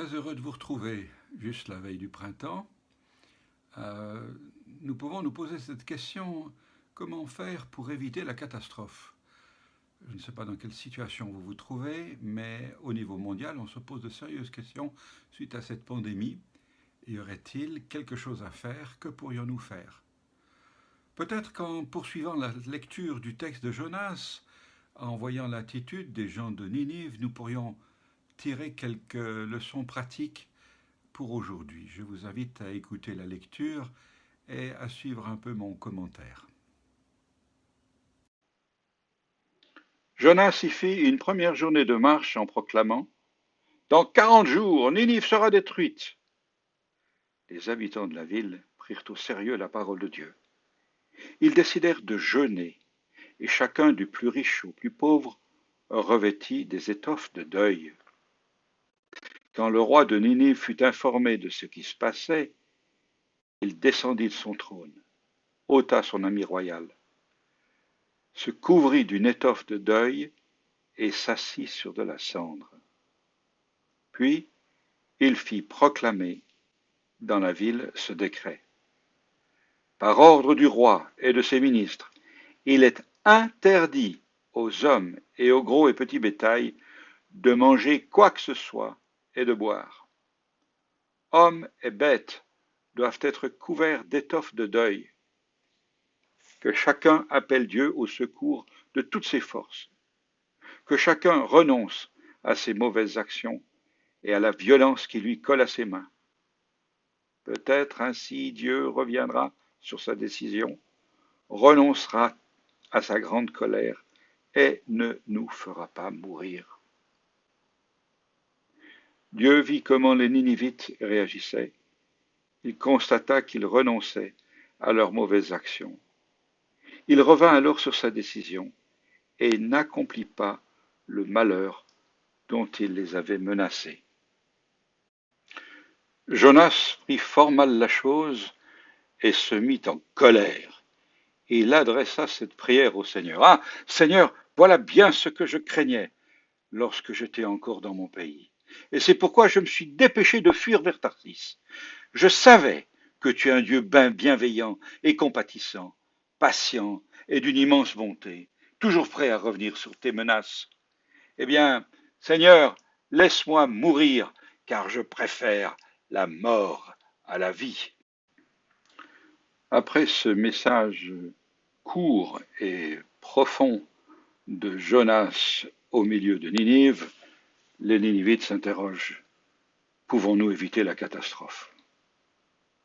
Très heureux de vous retrouver juste la veille du printemps. Nous pouvons nous poser cette question, comment faire pour éviter la catastrophe? Je ne sais pas dans quelle situation vous vous trouvez, mais au niveau mondial, on se pose de sérieuses questions suite à cette pandémie. Y aurait-il quelque chose à faire? Que pourrions-nous faire? Peut-être qu'en poursuivant la lecture du texte de Jonas, en voyant l'attitude des gens de Ninive, nous pourrions tirer quelques leçons pratiques pour aujourd'hui. Je vous invite à écouter la lecture et à suivre un peu mon commentaire. Jonas y fit une première journée de marche en proclamant: Dans 40 jours, Ninive sera détruite. Les habitants de la ville prirent au sérieux la parole de Dieu. Ils décidèrent de jeûner, et chacun, du plus riche au plus pauvre, revêtit des étoffes de deuil. Quand le roi de Ninive fut informé de ce qui se passait, il descendit de son trône, ôta son habit royal, se couvrit d'une étoffe de deuil et s'assit sur de la cendre. Puis il fit proclamer dans la ville ce décret. Par ordre du roi et de ses ministres, il est interdit aux hommes et au gros et petit bétail de manger quoi que ce soit et de boire. Hommes et bêtes doivent être couverts d'étoffes de deuil. Que chacun appelle Dieu au secours de toutes ses forces. Que chacun renonce à ses mauvaises actions et à la violence qui lui colle à ses mains. Peut-être ainsi Dieu reviendra sur sa décision, renoncera à sa grande colère et ne nous fera pas mourir. Dieu vit comment les Ninivites réagissaient. Il constata qu'ils renonçaient à leurs mauvaises actions. Il revint alors sur sa décision et n'accomplit pas le malheur dont il les avait menacés. Jonas prit fort mal la chose et se mit en colère. Il adressa cette prière au Seigneur. Ah, Seigneur, voilà bien ce que je craignais lorsque j'étais encore dans mon pays. Et c'est pourquoi je me suis dépêché de fuir vers Tarsis. Je savais que tu es un Dieu bienveillant et compatissant, patient et d'une immense bonté, toujours prêt à revenir sur tes menaces. Eh bien, Seigneur, laisse-moi mourir, car je préfère la mort à la vie. Après ce message court et profond de Jonas au milieu de Ninive, les Ninivites s'interrogent: pouvons-nous éviter la catastrophe?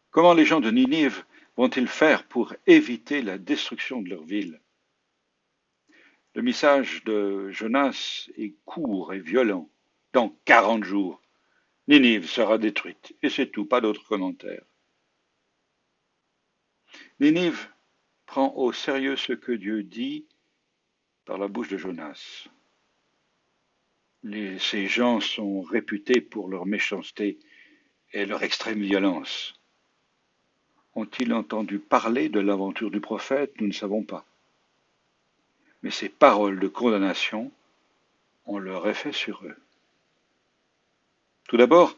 Comment les gens de Ninive vont-ils faire pour éviter la destruction de leur ville? Le message de Jonas est court et violent. Dans 40 jours, Ninive sera détruite. Et c'est tout, pas d'autres commentaires. Ninive prend au sérieux ce que Dieu dit par la bouche de Jonas. Ces gens sont réputés pour leur méchanceté et leur extrême violence. Ont-ils entendu parler de l'aventure du prophète? Nous ne savons pas. Mais ces paroles de condamnation ont leur effet sur eux. Tout d'abord,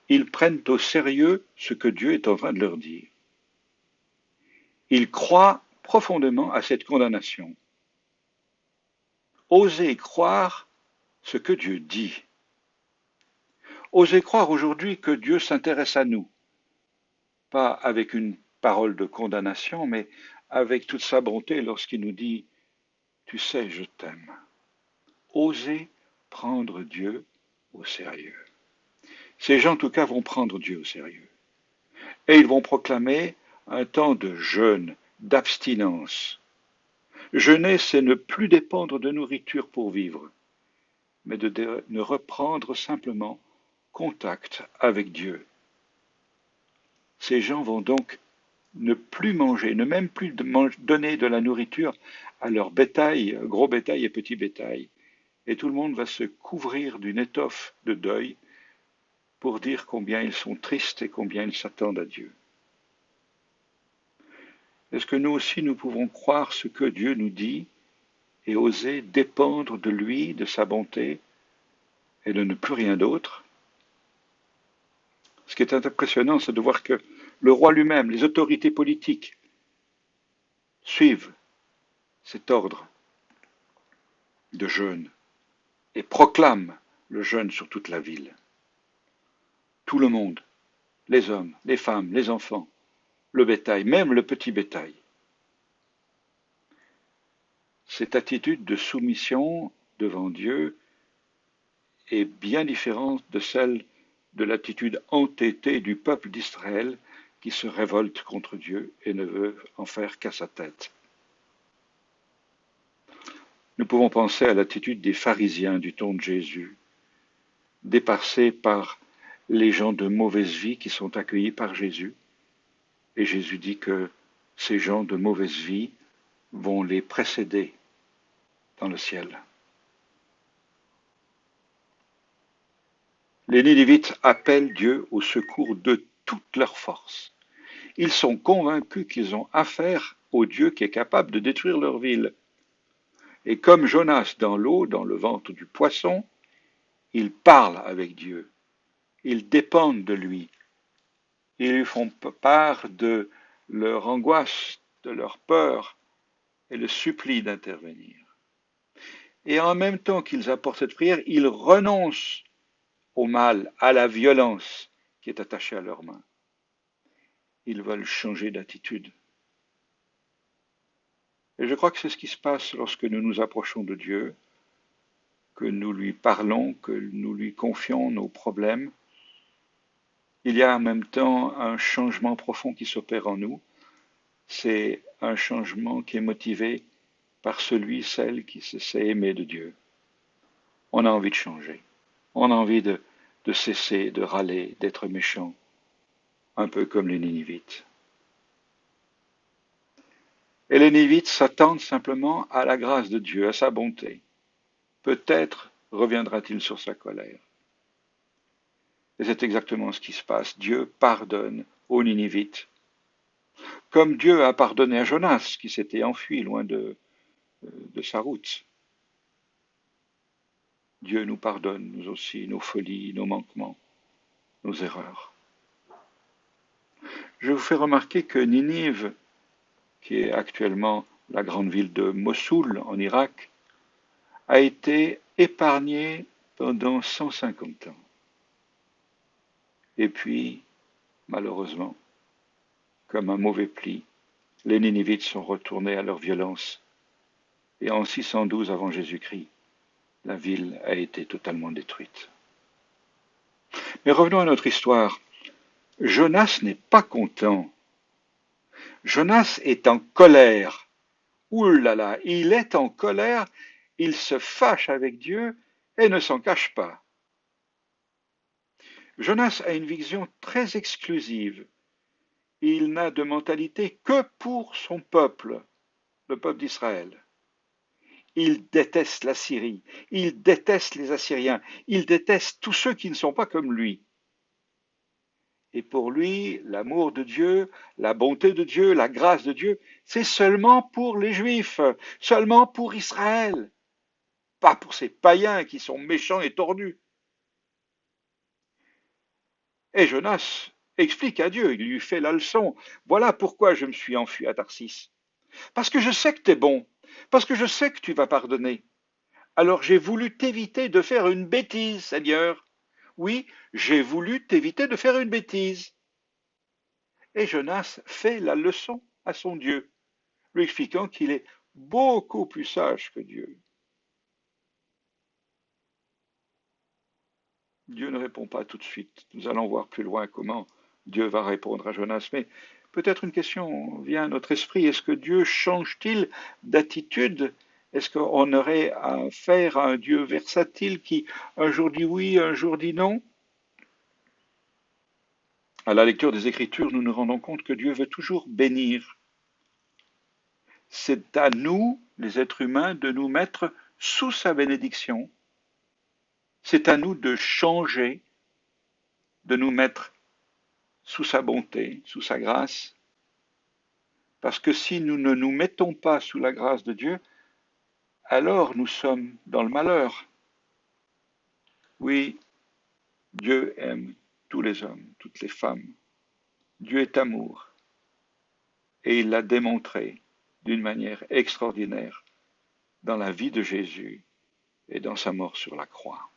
ils prennent au sérieux ce que Dieu est en train de leur dire. Ils croient profondément à cette condamnation. Osez croire ce que Dieu dit. Osez croire aujourd'hui que Dieu s'intéresse à nous, pas avec une parole de condamnation, mais avec toute sa bonté lorsqu'il nous dit « Tu sais, je t'aime ». Osez prendre Dieu au sérieux. Ces gens, en tout cas, vont prendre Dieu au sérieux. Et ils vont proclamer un temps de jeûne, d'abstinence. Jeûner, c'est ne plus dépendre de nourriture pour vivre, mais de ne reprendre simplement contact avec Dieu. Ces gens vont donc ne plus manger, ne même plus donner de la nourriture à leur bétail, gros bétail et petit bétail. Et tout le monde va se couvrir d'une étoffe de deuil pour dire combien ils sont tristes et combien ils s'attendent à Dieu. Est-ce que nous aussi nous pouvons croire ce que Dieu nous dit et oser dépendre de lui, de sa bonté et de ne plus rien d'autre? Ce qui est impressionnant, c'est de voir que le roi lui-même, les autorités politiques, suivent cet ordre de jeûne et proclament le jeûne sur toute la ville. Tout le monde, les hommes, les femmes, les enfants, le bétail, même le petit bétail. Cette attitude de soumission devant Dieu est bien différente de celle de l'attitude entêtée du peuple d'Israël qui se révolte contre Dieu et ne veut en faire qu'à sa tête. Nous pouvons penser à l'attitude des pharisiens du temps de Jésus, dépassés par les gens de mauvaise vie qui sont accueillis par Jésus. Et Jésus dit que ces gens de mauvaise vie vont les précéder dans le ciel. Les Ninivites appellent Dieu au secours de toute leur force. Ils sont convaincus qu'ils ont affaire au Dieu qui est capable de détruire leur ville. Et comme Jonas dans l'eau, dans le ventre du poisson, ils parlent avec Dieu. Ils dépendent de lui. Ils lui font part de leur angoisse, de leur peur, et le supplient d'intervenir. Et en même temps qu'ils apportent cette prière, ils renoncent au mal, à la violence qui est attachée à leurs mains. Ils veulent changer d'attitude. Et je crois que c'est ce qui se passe lorsque nous nous approchons de Dieu, que nous lui parlons, que nous lui confions nos problèmes. Il y a en même temps un changement profond qui s'opère en nous. C'est un changement qui est motivé par celui, celle qui se sait aimer de Dieu. On a envie de changer. On a envie de cesser de râler, d'être méchant, un peu comme les Ninivites. Et les Ninivites s'attendent simplement à la grâce de Dieu, à sa bonté. Peut-être reviendra-t-il sur sa colère. Et c'est exactement ce qui se passe. Dieu pardonne aux Ninivites, comme Dieu a pardonné à Jonas, qui s'était enfui loin de sa route. Dieu nous pardonne, nous aussi, nos folies, nos manquements, nos erreurs. Je vous fais remarquer que Ninive, qui est actuellement la grande ville de Mossoul en Irak, a été épargnée pendant 150 ans. Et puis, malheureusement, comme un mauvais pli, les Ninivites sont retournés à leur violence. Et en 612 avant Jésus-Christ, la ville a été totalement détruite. Mais revenons à notre histoire. Jonas n'est pas content. Jonas est en colère. Ouh là là, il est en colère, il se fâche avec Dieu et ne s'en cache pas. Jonas a une vision très exclusive. Il n'a de mentalité que pour son peuple, le peuple d'Israël. Il déteste la Syrie, il déteste les Assyriens, il déteste tous ceux qui ne sont pas comme lui. Et pour lui, l'amour de Dieu, la bonté de Dieu, la grâce de Dieu, c'est seulement pour les Juifs, seulement pour Israël, pas pour ces païens qui sont méchants et tordus. Et Jonas explique à Dieu, il lui fait la leçon. Voilà pourquoi je me suis enfui à Tarsis. Parce que je sais que tu es bon, parce que je sais que tu vas pardonner. Alors j'ai voulu t'éviter de faire une bêtise, Seigneur. Oui, j'ai voulu t'éviter de faire une bêtise. Et Jonas fait la leçon à son Dieu, lui expliquant qu'il est beaucoup plus sage que Dieu. Dieu ne répond pas tout de suite. Nous allons voir plus loin comment Dieu va répondre à Jonas. Mais peut-être une question vient à notre esprit. Est-ce que Dieu change-t-il d'attitude? Est-ce qu'on aurait affaire à un Dieu versatile qui un jour dit oui, un jour dit non? À la lecture des Écritures, nous nous rendons compte que Dieu veut toujours bénir. C'est à nous, les êtres humains, de nous mettre sous sa bénédiction. C'est à nous de changer, de nous mettre sous sa bonté, sous sa grâce. Parce que si nous ne nous mettons pas sous la grâce de Dieu, alors nous sommes dans le malheur. Oui, Dieu aime tous les hommes, toutes les femmes. Dieu est amour et il l'a démontré d'une manière extraordinaire dans la vie de Jésus et dans sa mort sur la croix.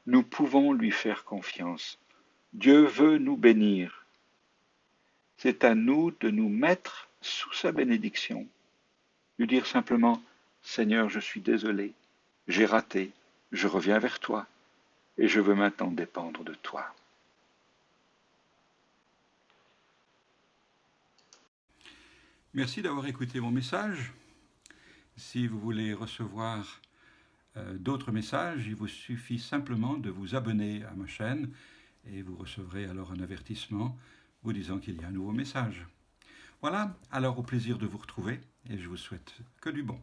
Nous pouvons lui faire confiance. Dieu veut nous bénir. C'est à nous de nous mettre sous sa bénédiction. Lui dire simplement, Seigneur, je suis désolé, j'ai raté, je reviens vers toi et je veux maintenant dépendre de toi. Merci d'avoir écouté mon message. Si vous voulez recevoir d'autres messages, il vous suffit simplement de vous abonner à ma chaîne et vous recevrez alors un avertissement vous disant qu'il y a un nouveau message. Voilà, alors au plaisir de vous retrouver et je vous souhaite que du bon.